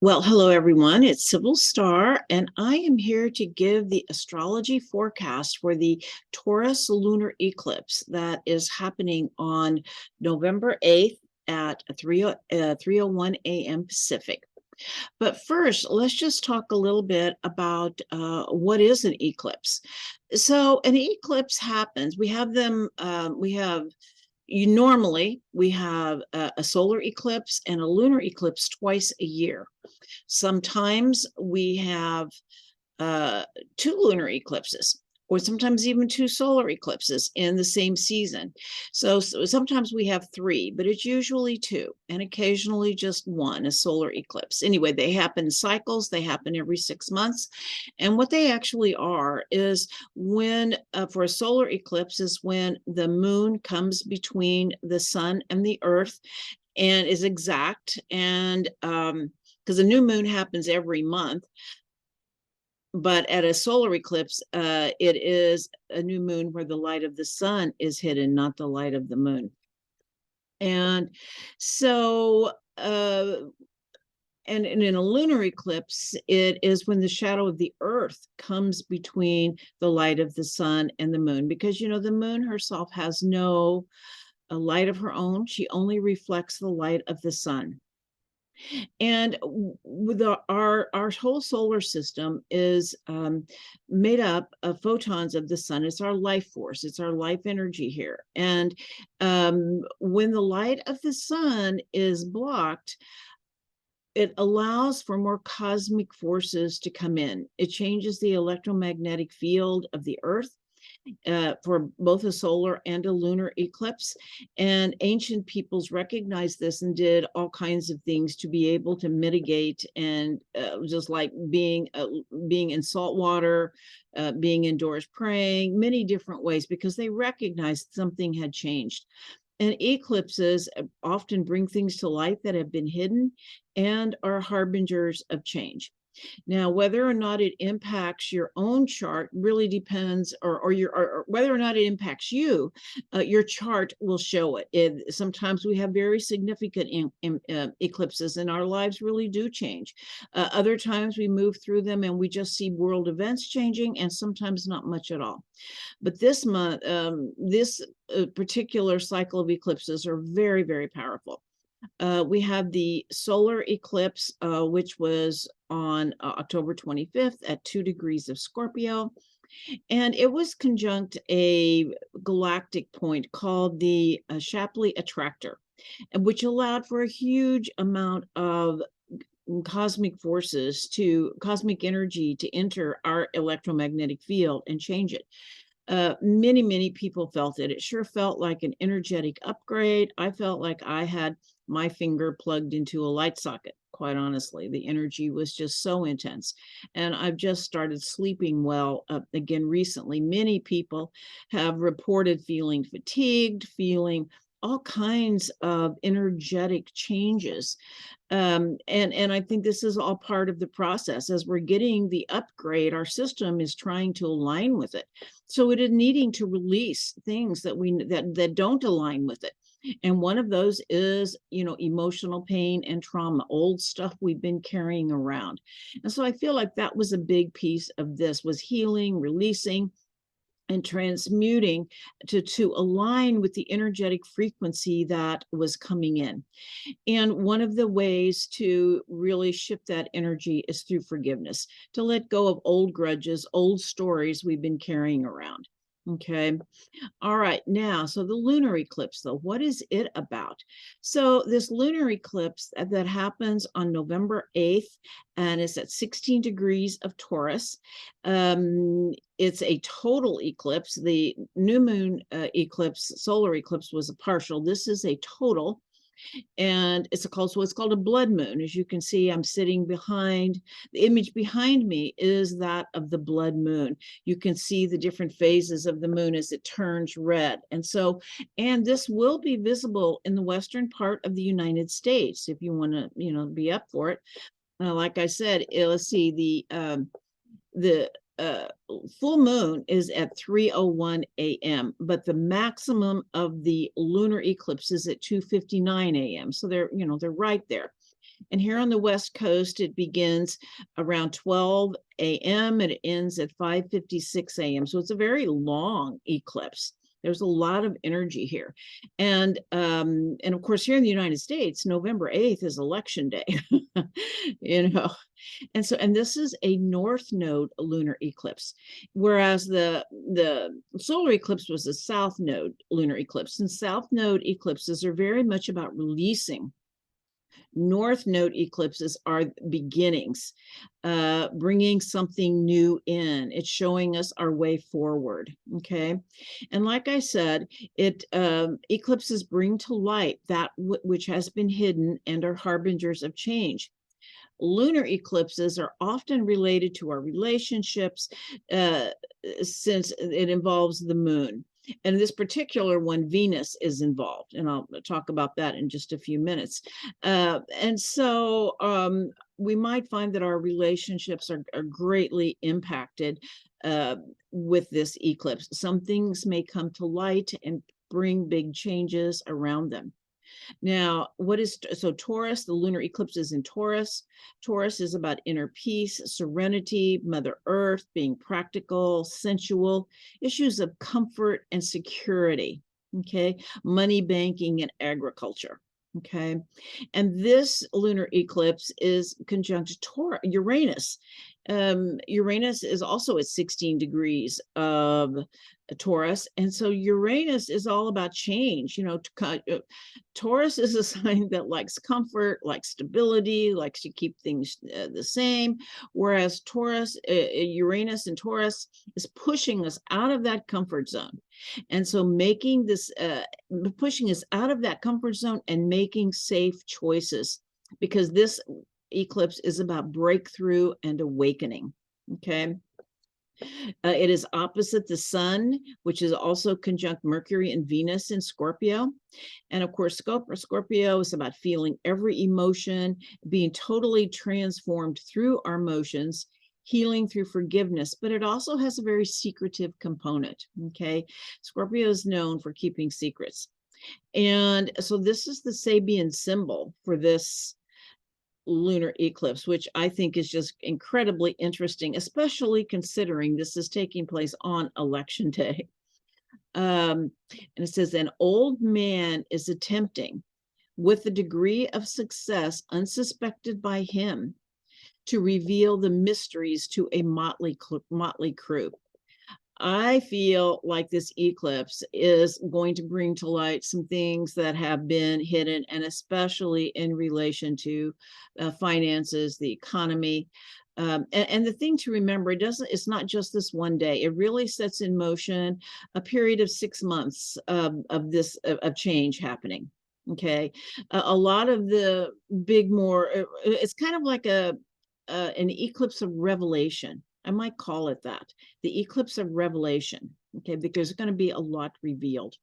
Well, hello everyone. It's Sibyl Star, and I am here to give the astrology forecast for the Taurus lunar eclipse that is happening on November 8th at 3:01 a.m. Pacific. But first, let's just talk a little bit about what is an eclipse. So, an eclipse happens. We have them. Normally we have a solar eclipse and a lunar eclipse twice a year. Sometimes we have two lunar eclipses, or sometimes even two solar eclipses in the same season. So sometimes we have three, but it's usually two, and occasionally just one, a solar eclipse. Anyway, they happen in cycles, they happen every 6 months. And what they actually are is when, for a solar eclipse, is when the moon comes between the sun and the earth and is exact. And because a new moon happens every month, but at a solar eclipse, it is a new moon where the light of the sun is hidden, not the light of the moon. And so, and in a lunar eclipse, it is when the shadow of the earth comes between the light of the sun and the moon, because, the moon herself has no light of her own. She only reflects the light of the sun. And with our whole solar system is made up of photons of the sun. It's our life force. It's our life energy here. And when the light of the sun is blocked, it allows for more cosmic forces to come in. It changes the electromagnetic field of the earth. For both a solar and a lunar eclipse. And ancient peoples recognized this and did all kinds of things to be able to mitigate, and just like being in salt water, being indoors praying, many different ways, because they recognized something had changed. And eclipses often bring things to light that have been hidden and are harbingers of change. Now, whether or not it impacts your own chart really depends, or whether or not it impacts you, your chart will show it. Sometimes we have very significant eclipses, and our lives really do change. Other times we move through them and we just see world events changing, and sometimes not much at all. But this month, this particular cycle of eclipses are very, very powerful. We have the solar eclipse, which was on October 25th at 2 degrees of Scorpio. And it was conjunct a galactic point called the Shapley Attractor, which allowed for a huge amount of cosmic energy to enter our electromagnetic field and change it. Many people felt it. It sure felt like an energetic upgrade. I felt like I had my finger plugged into a light socket, quite honestly. The energy was just so intense. And I've just started sleeping well again recently. Many people have reported feeling fatigued, feeling all kinds of energetic changes. And I think this is all part of the process. As we're getting the upgrade, our system is trying to align with it. So it is needing to release things that don't align with it. And one of those is, emotional pain and trauma, old stuff we've been carrying around. And so I feel like that was a big piece of this, was healing, releasing, and transmuting to align with the energetic frequency that was coming in. And one of the ways to really shift that energy is through forgiveness, to let go of old grudges, old stories we've been carrying around. Okay. All right. Now, so the lunar eclipse, though, what is it about? So this lunar eclipse that happens on November 8th, and it's at 16 degrees of Taurus. It's a total eclipse. The new moon eclipse, solar eclipse, was a partial. This is a total. And it's called a blood moon. As you can see, I'm sitting behind, the image behind me is that of the blood moon. You can see the different phases of the moon as it turns red. And this will be visible in the western part of the United States if you want to, be up for it. Like I said, let's see, the full moon is at 3:01 a.m., but the maximum of the lunar eclipse is at 2:59 a.m. So they're, they're right there. And here on the West Coast, it begins around 12 a.m. and it ends at 5:56 a.m. So it's a very long eclipse. There's a lot of energy here. And of course, here in the United States, November 8th is election day, And this is a north node lunar eclipse, whereas the solar eclipse was a south node lunar eclipse. And south node eclipses are very much about releasing. North node eclipses are beginnings, bringing something new in. It's showing us our way forward, okay? And like I said, eclipses bring to light that which has been hidden and are harbingers of change. Lunar eclipses are often related to our relationships, since it involves the moon. And this particular one, Venus is involved, and I'll talk about that in just a few minutes. And so we might find that our relationships are greatly impacted with this eclipse. Some things may come to light and bring big changes around them. Now, Taurus, the lunar eclipse is in Taurus. Taurus is about inner peace, serenity, Mother Earth, being practical, sensual, issues of comfort and security, okay? Money, banking, and agriculture, okay? And this lunar eclipse is conjunct Uranus. Uranus is also at 16 degrees of Taurus. And so Uranus is all about change. Taurus is a sign that likes comfort, likes stability, likes to keep things the same. Whereas Uranus and Taurus is pushing us out of that comfort zone. And so pushing us out of that comfort zone and making safe choices, because this eclipse is about breakthrough and awakening, okay? It is opposite the sun, which is also conjunct Mercury and Venus in Scorpio. And of course, Scorpio is about feeling every emotion, being totally transformed through our emotions, healing through forgiveness, but it also has a very secretive component, okay? Scorpio is known for keeping secrets. And so this is the Sabian symbol for this lunar eclipse, which I think is just incredibly interesting, especially considering this is taking place on election day. And it says, an old man is attempting, with a degree of success unsuspected by him, to reveal the mysteries to a motley crew. I feel like this eclipse is going to bring to light some things that have been hidden, and especially in relation to finances, the economy. And the thing to remember, it's not just this one day. It really sets in motion a period of 6 months of change happening. Okay, a lot of the it's kind of like an eclipse of revelation. I might call it that, the eclipse of revelation, okay, because there's going to be a lot revealed.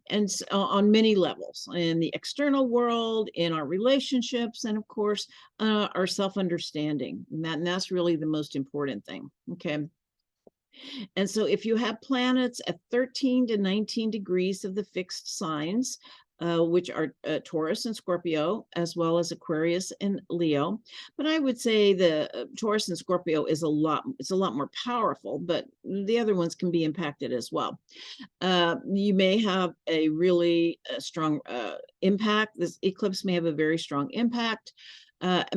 And on many levels, in the external world, in our relationships, and of course, our self-understanding. And that's really the most important thing, okay? And so if you have planets at 13 to 19 degrees of the fixed signs, which are Taurus and Scorpio, as well as Aquarius and Leo. But I would say the Taurus and Scorpio is a lot more powerful, but the other ones can be impacted as well. You may have a really strong impact. This eclipse may have a very strong impact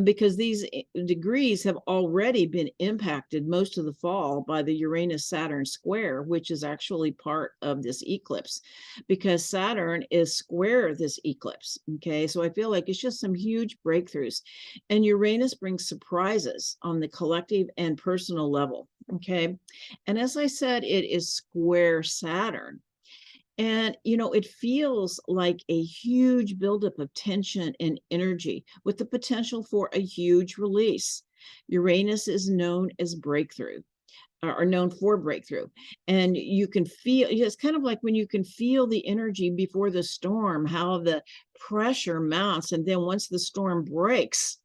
because these degrees have already been impacted most of the fall by the Uranus-Saturn square, which is actually part of this eclipse, because Saturn is square this eclipse, okay? So I feel like it's just some huge breakthroughs. And Uranus brings surprises on the collective and personal level, okay? And as I said, it is square Saturn. And, it feels like a huge buildup of tension and energy with the potential for a huge release. Uranus is known as breakthrough, or known for breakthrough. And you can feel, it's kind of like when you can feel the energy before the storm, how the pressure mounts. And then once the storm breaks,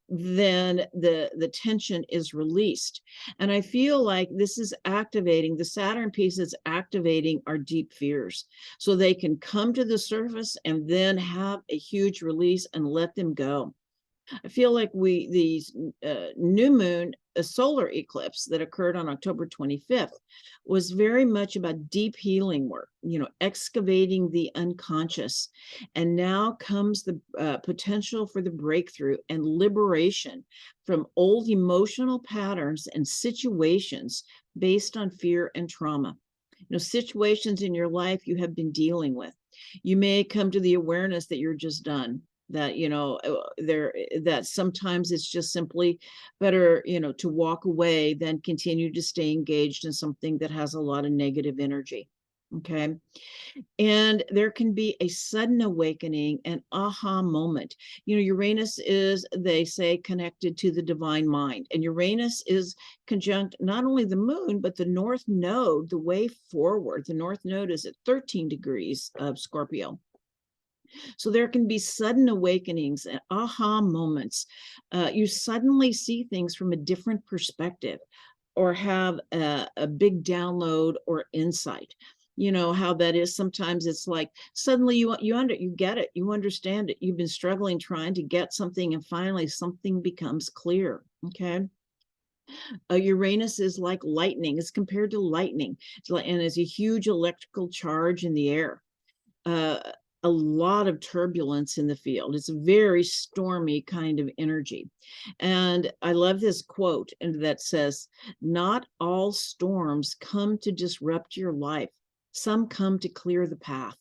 then the tension is released. And I feel like this is activating, the Saturn piece is activating our deep fears so they can come to the surface and then have a huge release and let them go. I feel like these new moon, a solar eclipse that occurred on October 25th, was very much about deep healing work, excavating the unconscious. And now comes the potential for the breakthrough and liberation from old emotional patterns and situations based on fear and trauma. Situations in your life you have been dealing with. You may come to the awareness that you're just done, that that sometimes it's just simply better to walk away than continue to stay engaged in something that has a lot of negative energy. Okay. And there can be a sudden awakening, an aha moment. Uranus is, they say, connected to the divine mind, and Uranus is conjunct not only the moon but the north node, the way forward. The north node is at 13 degrees of Scorpio. So there can be sudden awakenings and aha moments. You suddenly see things from a different perspective, or have a big download or insight. How that is. Sometimes it's like suddenly you get it, you understand it. You've been struggling trying to get something, and finally something becomes clear. Okay. Uranus is like lightning. It's compared to lightning, and is a huge electrical charge in the air. A lot of turbulence in the field. It's a very stormy kind of energy. And I love this quote that says, "Not all storms come to disrupt your life. Some come to clear the path."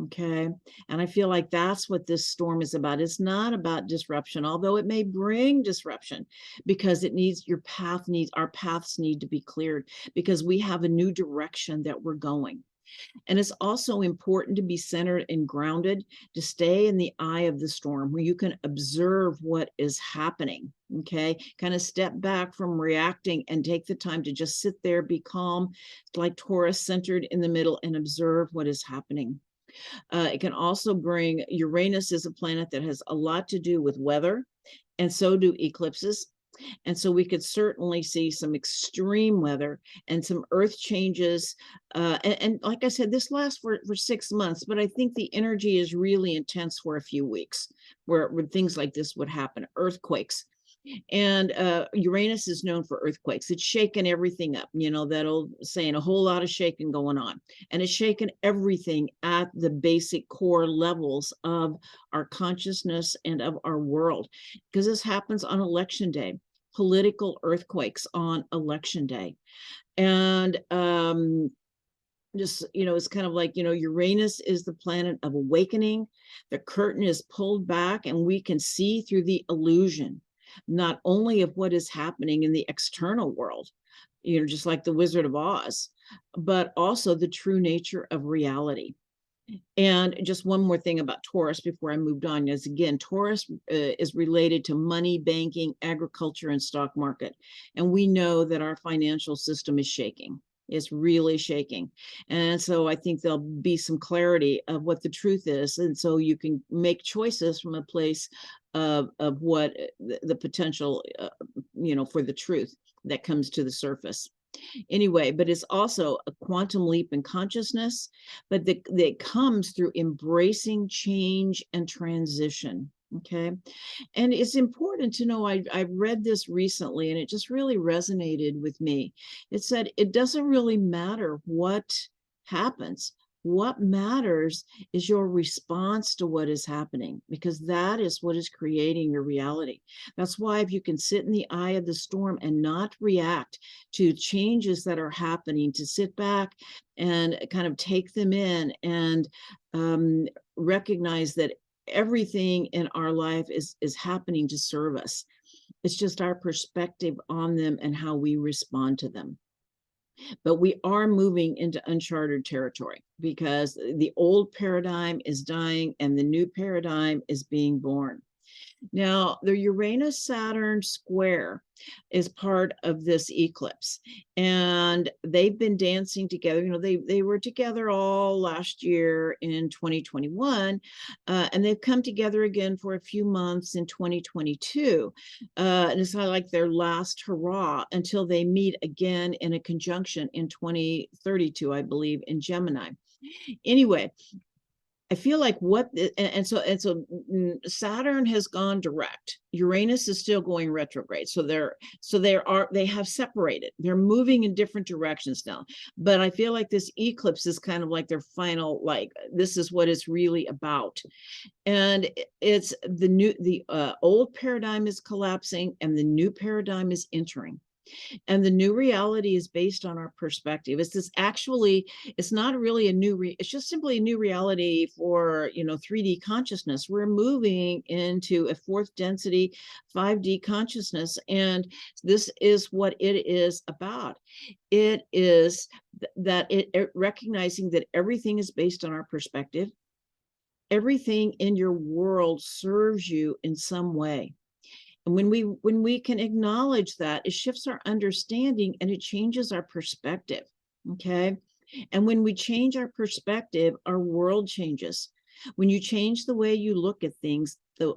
Okay. And I feel like that's what this storm is about. It's not about disruption, although it may bring disruption, because our paths need to be cleared, because we have a new direction that we're going. And it's also important to be centered and grounded, to stay in the eye of the storm where you can observe what is happening. Okay. Kind of step back from reacting and take the time to just sit there, be calm, like Taurus, centered in the middle, and observe what is happening. It can also bring, Uranus is a planet that has a lot to do with weather, and so do eclipses. And so we could certainly see some extreme weather and some earth changes. And like I said, this lasts for 6 months, but I think the energy is really intense for a few weeks where things like this would happen, earthquakes. And Uranus is known for earthquakes. It's shaken everything up, that old saying, a whole lot of shaking going on. And it's shaken everything at the basic core levels of our consciousness and of our world, because this happens on election day, political earthquakes on election day. And just, it's kind of like, Uranus is the planet of awakening. The curtain is pulled back and we can see through the illusion, not only of what is happening in the external world, just like the Wizard of Oz, but also the true nature of reality. And just one more thing about Taurus before I moved on is, again, Taurus is related to money, banking, agriculture, and stock market. And we know that our financial system is shaking. It's really shaking. And so I think there'll be some clarity of what the truth is. And so you can make choices from a place of what the potential, for the truth that comes to the surface. Anyway, but it's also a quantum leap in consciousness, but that comes through embracing change and transition. Okay. And it's important to know, I read this recently and it just really resonated with me. It said, it doesn't really matter what happens. What matters is your response to what is happening, because that is what is creating your reality. That's why if you can sit in the eye of the storm and not react to changes that are happening, to sit back and kind of take them in and recognize that everything in our life is happening to serve us. It's just our perspective on them and how we respond to them. But we are moving into uncharted territory, because the old paradigm is dying and the new paradigm is being born. Now, the Uranus-Saturn square is part of this eclipse, and they've been dancing together. You know, they were together all last year in 2021, and they've come together again for a few months in 2022. And it's not like their last hurrah until they meet again in a conjunction in 2032, I believe, in Gemini. Anyway, I feel like Saturn has gone direct. Uranus is still going retrograde. So they have separated. They're moving in different directions now. But I feel like this eclipse is kind of like their final, like, this is what it's really about. And it's the old paradigm is collapsing and the new paradigm is entering. And the new reality is based on our perspective. It's not really it's just simply a new reality for, 3D consciousness. We're moving into a fourth density 5D consciousness, and this is what it is about. It is recognizing that everything is based on our perspective. Everything in your world serves you in some way. And when we can acknowledge that, it shifts our understanding and it changes our perspective. Okay. And when we change our perspective, our world changes. When you change the way you look at things, the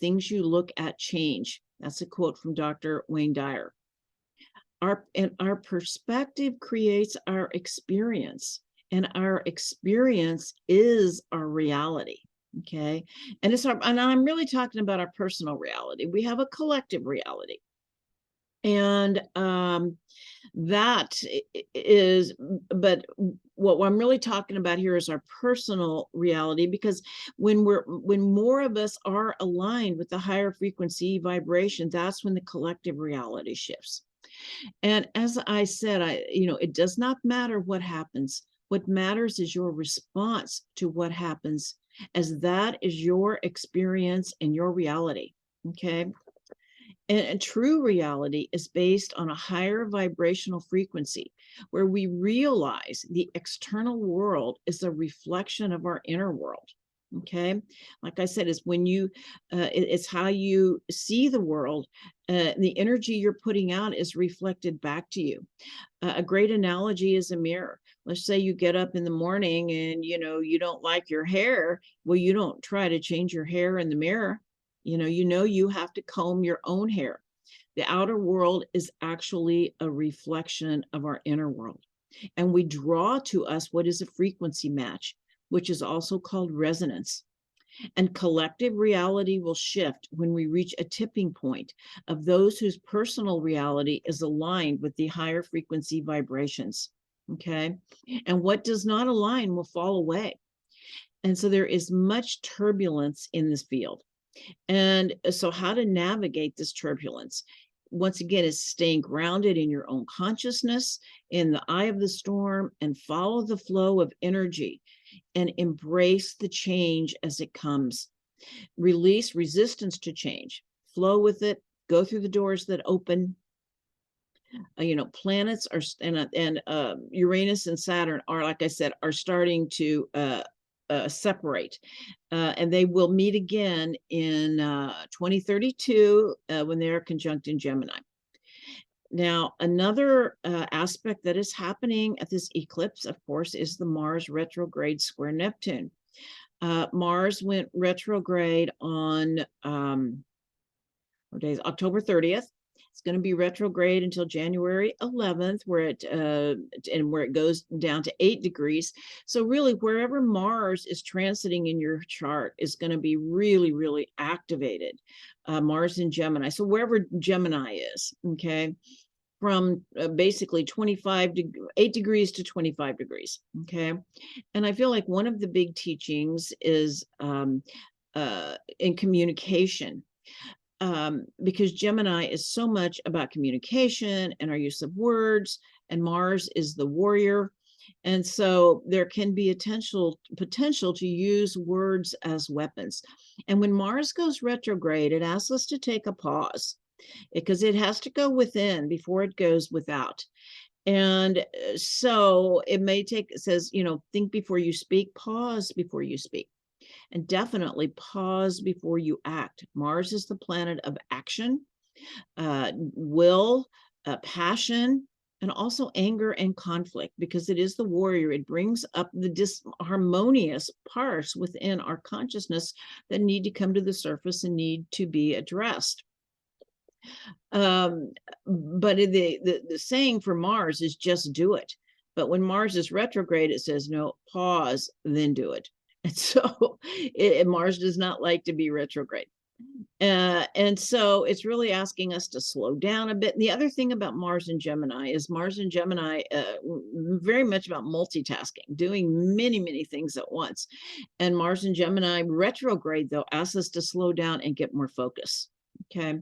things you look at change. That's a quote from Dr. Wayne Dyer. Our perspective creates our experience, and our experience is our reality. Okay. And I'm really talking about our personal reality. We have a collective reality. And that is, but what I'm really talking about here is our personal reality, because when more of us are aligned with the higher frequency vibration, that's when the collective reality shifts. And as I said, it does not matter what happens. What matters is your response to what happens, as that is your experience and your reality. Okay. And true reality is based on a higher vibrational frequency, where we realize the external world is a reflection of our inner world. Okay. Like I said, it's how you see the world. The energy you're putting out is reflected back to you. A great analogy is a mirror. Let's say you get up in the morning and, you don't like your hair. Well, you don't try to change your hair in the mirror. You have to comb your own hair. The outer world is actually a reflection of our inner world. And we draw to us what is a frequency match, which is also called resonance. And collective reality will shift when we reach a tipping point of those whose personal reality is aligned with the higher frequency vibrations. Okay. And what does not align will fall away. And so there is much turbulence in this field. And so how to navigate this turbulence, once again, is staying grounded in your own consciousness, in the eye of the storm, and follow the flow of energy and embrace the change as it comes. Release resistance to change, flow with it, go through the doors that open. Planets are, and Uranus and Saturn are, like I said, are starting to separate, and they will meet again in 2032 when they're conjunct in Gemini. Now, another aspect that is happening at this eclipse, of course, is the Mars retrograde square Neptune. Mars went retrograde on October 30th. It's going to be retrograde until January 11th, where it goes down to 8 degrees. So really, wherever Mars is transiting in your chart is going to be really, really activated. Mars in Gemini. So wherever Gemini is, okay, from basically 8 degrees to 25 degrees. Okay. And I feel like one of the big teachings is in communication. Because Gemini is so much about communication and our use of words, and Mars is the warrior. And so there can be a potential to use words as weapons. And when Mars goes retrograde, it asks us to take a pause, because it has to go within before it goes without. And so it says, think before you speak, pause before you speak. and definitely pause before you act. Mars is the planet of action, will, passion, and also anger and conflict, because it is the warrior. It brings up the disharmonious parts within our consciousness that need to come to the surface and need to be addressed. But the saying for Mars is just do it. But when Mars is retrograde, it says no, pause, then do it. And so Mars does not like to be retrograde. And so it's really asking us to slow down a bit. And the other thing about Mars and Gemini is Mars and Gemini very much about multitasking, doing many, many things at once. And Mars and Gemini retrograde, though, asks us to slow down and get more focus. Okay.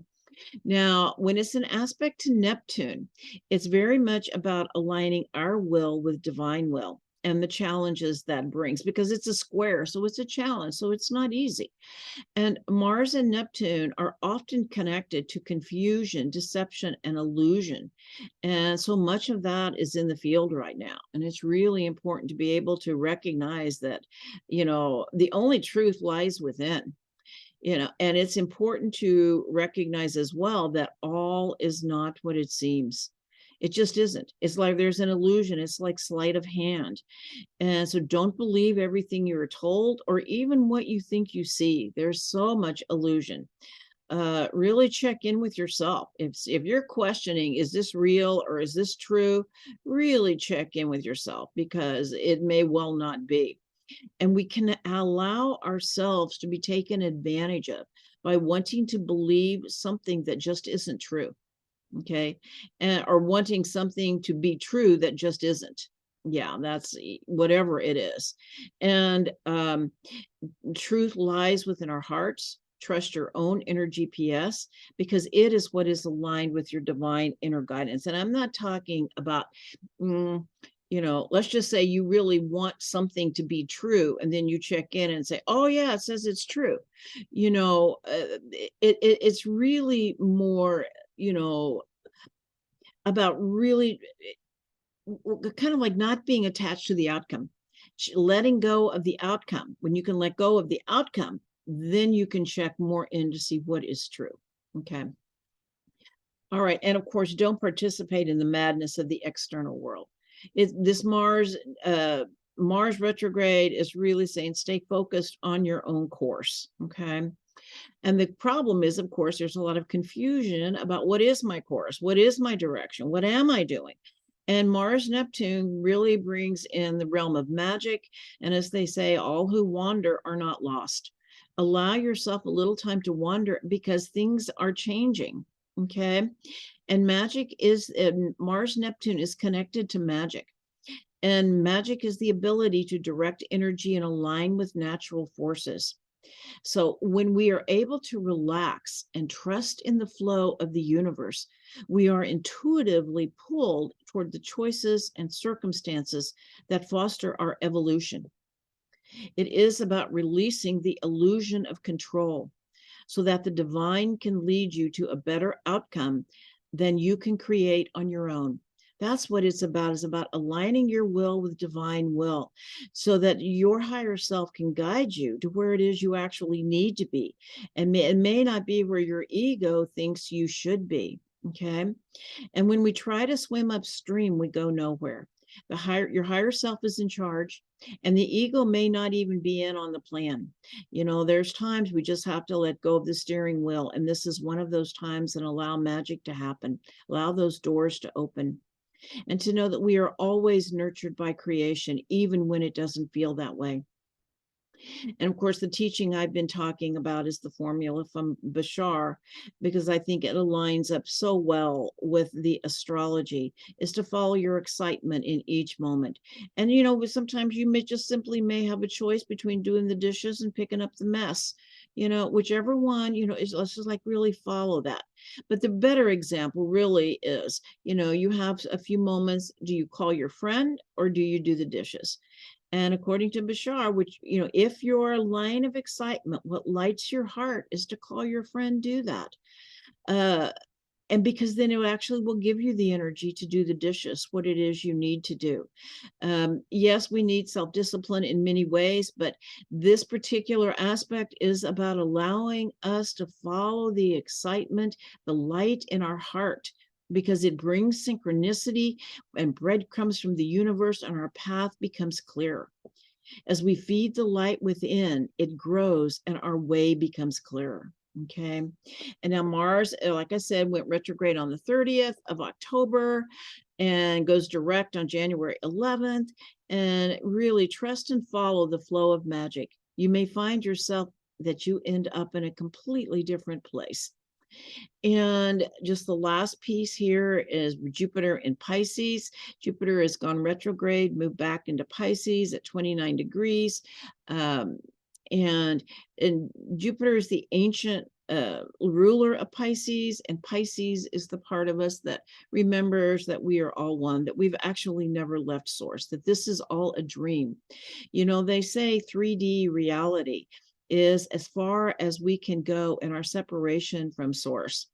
Now, when it's an aspect to Neptune, it's very much about aligning our will with divine will and the challenges that brings, because it's a square, so it's a challenge, so it's not easy. And Mars and Neptune are often connected to confusion, deception, and illusion. And so much of that is in the field right now. And it's really important to be able to recognize that, the only truth lies within. And it's important to recognize as well that all is not what it seems. It just isn't. It's like there's an illusion. It's like sleight of hand. And so don't believe everything you're told or even what you think you see. There's so much illusion. Really check in with yourself. If you're questioning, is this real or is this true? Really check in with yourself, because it may well not be. And we can allow ourselves to be taken advantage of by wanting to believe something that just isn't true. Okay. Or wanting something to be true that just isn't. Yeah, that's whatever it is. And truth lies within our hearts. Trust your own inner GPS, because it is what is aligned with your divine inner guidance. And I'm not talking about, let's just say you really want something to be true, and then you check in and say, oh yeah, it says it's true. It's really more, about really kind of like not being attached to the outcome, letting go of the outcome. When you can let go of the outcome, then you can check more in to see what is true. Okay. All right. And of course, don't participate in the madness of the external world. This Mars retrograde is really saying stay focused on your own course. Okay. And the problem is, of course, there's a lot of confusion about what is my course? What is my direction? What am I doing? And Mars Neptune really brings in the realm of magic. And as they say, all who wander are not lost. Allow yourself a little time to wander, because things are changing. Okay. And magic is, Mars Neptune is connected to magic. And magic is the ability to direct energy and align with natural forces. So when we are able to relax and trust in the flow of the universe, we are intuitively pulled toward the choices and circumstances that foster our evolution. It is about releasing the illusion of control so that the divine can lead you to a better outcome than you can create on your own. That's what it's about, is about aligning your will with divine will so that your higher self can guide you to where it is you actually need to be. And it may not be where your ego thinks you should be. Okay. And when we try to swim upstream, we go nowhere. Your higher self is in charge, and the ego may not even be in on the plan. There's times we just have to let go of the steering wheel. And this is one of those times, and allow magic to happen, allow those doors to open. And to know that we are always nurtured by creation, even when it doesn't feel that way. And of course, the teaching I've been talking about is the formula from Bashar, because I think it aligns up so well with the astrology, is to follow your excitement in each moment. And, sometimes you may have a choice between doing the dishes and picking up the mess, whichever one, let's just like really follow that. But the better example really is, you have a few moments. Do you call your friend or do you do the dishes? And according to Bashar, which, if your line of excitement, what lights your heart is to call your friend, do that. And because then it actually will give you the energy to do the dishes, what it is you need to do. Yes, we need self-discipline in many ways, but this particular aspect is about allowing us to follow the excitement, the light in our heart, because it brings synchronicity and breadcrumbs from the universe, and our path becomes clearer. As we feed the light within, it grows and our way becomes clearer. Okay. And now Mars, like I said, went retrograde on the 30th of October and goes direct on January 11th. And really trust and follow the flow of magic. You may find yourself that you end up in a completely different place. And just the last piece here is Jupiter in Pisces. Jupiter has gone retrograde, moved back into Pisces at 29 degrees. And Jupiter is the ancient ruler of Pisces, and Pisces is the part of us that remembers that we are all one, that we've actually never left source, that this is all a dream. You know, they say 3D reality is as far as we can go in our separation from source.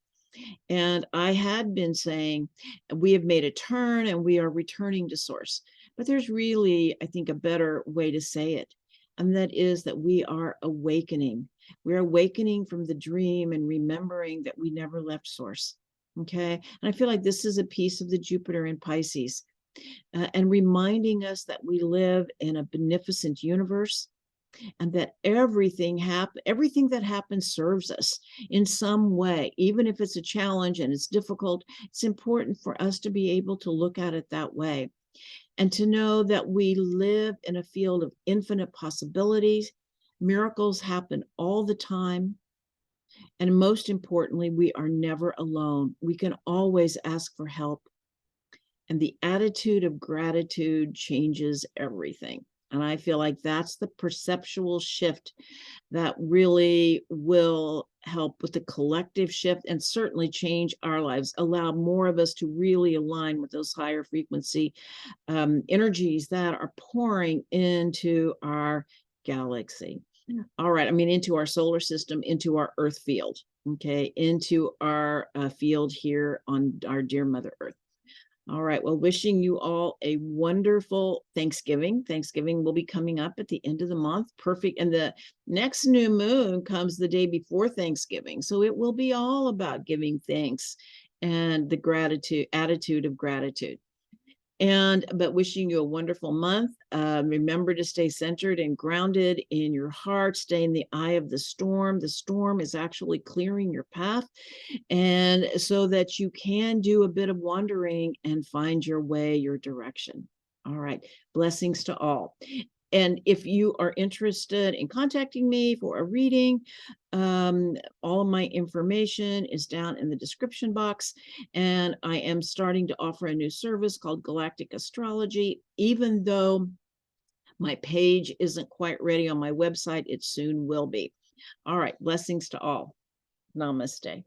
And I had been saying we have made a turn and we are returning to source. But there's really, I think, a better way to say it. And that is that we are awakening. We're awakening from the dream and remembering that we never left source. Okay. And I feel like this is a piece of the Jupiter in Pisces, and reminding us that we live in a beneficent universe, and that everything that happens serves us in some way. Even if it's a challenge and it's difficult, it's important for us to be able to look at it that way, and to know that we live in a field of infinite possibilities. Miracles happen all the time, and most importantly, we are never alone. We can always ask for help, and the attitude of gratitude changes everything. And I feel like that's the perceptual shift that really will help with the collective shift and certainly change our lives, allow more of us to really align with those higher frequency energies that are pouring into our galaxy. All right, I mean, into our solar system, into our Earth field, okay, into our field here on our dear Mother Earth. All right. Well, wishing you all a wonderful Thanksgiving. Thanksgiving will be coming up at the end of the month. Perfect. And the next new moon comes the day before Thanksgiving. So it will be all about giving thanks and the attitude of gratitude. But wishing you a wonderful month. Remember to stay centered and grounded in your heart. Stay in the eye of the storm. The storm is actually clearing your path, and so that you can do a bit of wandering and find your way, your direction. All right. Blessings to all. And if you are interested in contacting me for a reading, all of my information is down in the description box. And I am starting to offer a new service called Galactic Astrology. Even though my page isn't quite ready on my website, it soon will be. All right. Blessings to all. Namaste.